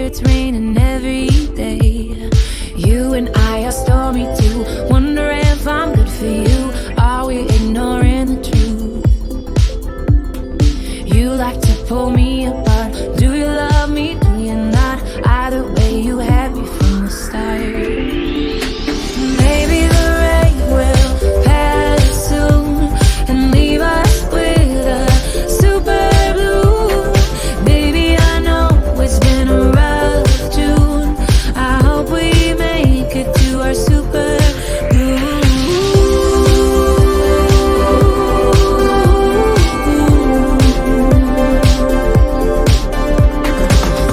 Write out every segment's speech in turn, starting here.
it's raining every day. You and I are stormy too. Wonder if I'm good for you. Are we ignoring the truth? You like to pull me apart. Do you love me? Do you not? Either way, you had me from the start. Maybe the rain will pass soon and leave us with a super blue. Baby, I know it's been a rough June. I hope we make it to our super blue.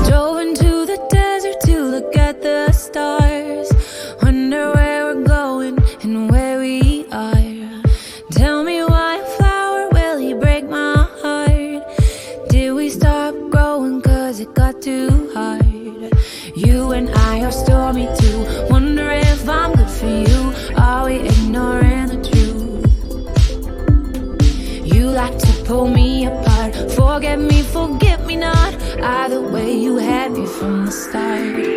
Drove into the desert to look at the stars. Wonder where we're going and where we are. Tell me why a flower will he break my heart? Did we stop growing cause it got too hard? You and I are stormy too. Wonder if I'm good for you. Are we ignoring the truth? You like to pull me apart. Forget me, forget me not. Either way, you had me from the start.